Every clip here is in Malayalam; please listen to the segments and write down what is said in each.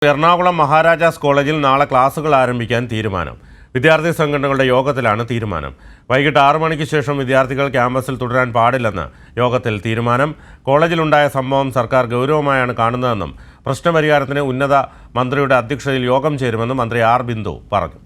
എറണാകുളം മഹാരാജാസ് കോളേജിൽ നാളെ ക്ലാസുകൾ ആരംഭിക്കാൻ തീരുമാനം. വിദ്യാർത്ഥി സംഘടനകളുടെ യോഗത്തിലാണ് തീരുമാനം. വൈകിട്ട് 6 മണിക്ക് ശേഷം വിദ്യാർത്ഥികൾ ക്യാമ്പസിൽ തുടരാൻ പാടില്ലെന്ന് യോഗത്തിൽ തീരുമാനം. കോളേജിലുണ്ടായ സംഭവം സർക്കാർ ഗൗരവമായാണ് കാണുന്നതെന്നും പ്രശ്നപരിഹാരത്തിന് ഉന്നത മന്ത്രിയുടെ അധ്യക്ഷതയിൽ യോഗം ചേരുമെന്നും മന്ത്രി ആർ ബിന്ദു പറഞ്ഞു.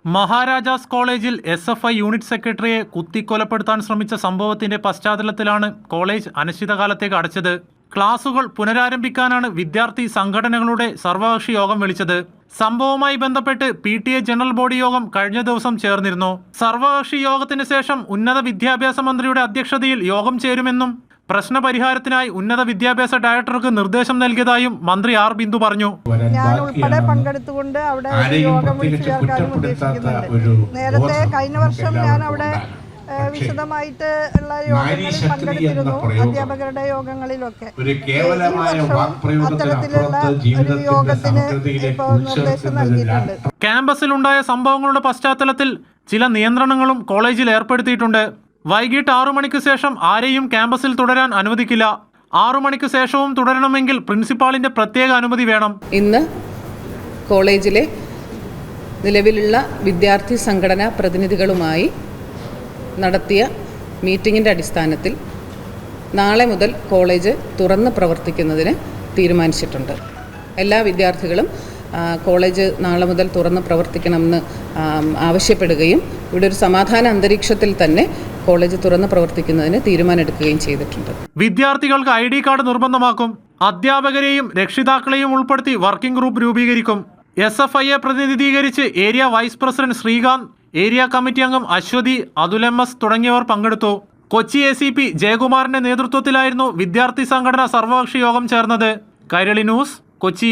മഹാരാജാസ് കോളേജിൽ SFI യൂണിറ്റ് സെക്രട്ടറിയെ കുത്തിക്കൊലപ്പെടുത്താൻ ശ്രമിച്ച സംഭവത്തിന്റെ പശ്ചാത്തലത്തിലാണ് കോളേജ് അനിശ്ചിതകാലത്തേക്ക് അടച്ചത്. ക്ലാസുകൾ പുനരാരംഭിക്കാനാണ് വിദ്യാർത്ഥി സംഘടനകളുടെ സർവകക്ഷി യോഗം വിളിച്ചത്. സംഭവവുമായി ബന്ധപ്പെട്ട് PTA ജനറൽ ബോഡി യോഗം കഴിഞ്ഞ ദിവസം ചേർന്നിരുന്നു. സർവകക്ഷി യോഗത്തിന് ശേഷം ഉന്നത വിദ്യാഭ്യാസ മന്ത്രിയുടെ അധ്യക്ഷതയിൽ യോഗം ചേരുമെന്നും പ്രശ്നപരിഹാരത്തിനായി ഉന്നത വിദ്യാഭ്യാസ ഡയറക്ടർക്ക് നിർദ്ദേശം നൽകിയതായും മന്ത്രി ആർ ബിന്ദു പറഞ്ഞു. ഞാൻ ഉൾപ്പെടെ പങ്കെടുത്തുകൊണ്ട് അവിടെ യോഗം വിളിച്ചു ചേർക്കാനും ഉദ്ദേശിക്കുന്നുണ്ട്. നേരത്തെ കഴിഞ്ഞ വർഷം ഞാൻ അവിടെ വിശദമായിട്ട് ഉള്ള യോഗങ്ങളിൽ പങ്കെടുത്തിരുന്നു, അധ്യാപകരുടെ യോഗങ്ങളിലൊക്കെ. അത്തരത്തിലുള്ള ഒരു യോഗത്തിന് ഇപ്പോൾ നിർദ്ദേശം നൽകിയിട്ടുണ്ട്. ക്യാമ്പസിലുണ്ടായ സംഭവങ്ങളുടെ പശ്ചാത്തലത്തിൽ ചില നിയന്ത്രണങ്ങളും കോളേജിൽ ഏർപ്പെടുത്തിയിട്ടുണ്ട്. വൈകിട്ട് 6 മണിക്ക് ശേഷം ആരെയും ക്യാമ്പസിൽ തുടരാൻ അനുവദിക്കില്ല. 6 മണിക്ക് ശേഷവും തുടരണമെങ്കിൽ പ്രിൻസിപ്പാളിന്റെ പ്രത്യേക അനുമതി വേണം. ഇന്ന് കോളേജിലെ നിലവിലുള്ള വിദ്യാർത്ഥി സംഘടനാ പ്രതിനിധികളുമായി നടത്തിയ മീറ്റിങ്ങിൻ്റെ അടിസ്ഥാനത്തിൽ നാളെ മുതൽ കോളേജ് തുറന്ന് പ്രവർത്തിക്കുന്നതിന് തീരുമാനിച്ചിട്ടുണ്ട്. എല്ലാ വിദ്യാർത്ഥികളും കോളേജ് നാളെ മുതൽ തുറന്ന് പ്രവർത്തിക്കണമെന്ന് ആവശ്യപ്പെടുകയും ഇവിടെ ഒരു സമാധാന അന്തരീക്ഷത്തിൽ തന്നെ കോളേജ് തുറന്ന് പ്രവർത്തിക്കുന്നതിന് തീരുമാനമെടുക്കുകയും ചെയ്തിട്ടുണ്ട്. വിദ്യാർത്ഥികൾക്ക് ID കാർഡ് നിർബന്ധമാക്കും. അധ്യാപകരെയും രക്ഷിതാക്കളെയും ഉൾപ്പെടുത്തി വർക്കിംഗ് ഗ്രൂപ്പ് രൂപീകരിക്കും. SFIയെ പ്രതിനിധീകരിച്ച് area vice president Srikanth, area committee അംഗം അശ്വതി, അതുൽ MS തുടങ്ങിയവർ പങ്കെടുത്തു. കൊച്ചി ACP ജയകുമാറിന്റെ നേതൃത്വത്തിലായിരുന്നു വിദ്യാർത്ഥി സംഘടന സർവകക്ഷി യോഗം ചേർന്നത്. കൈരളി ന്യൂസ്, കൊച്ചി.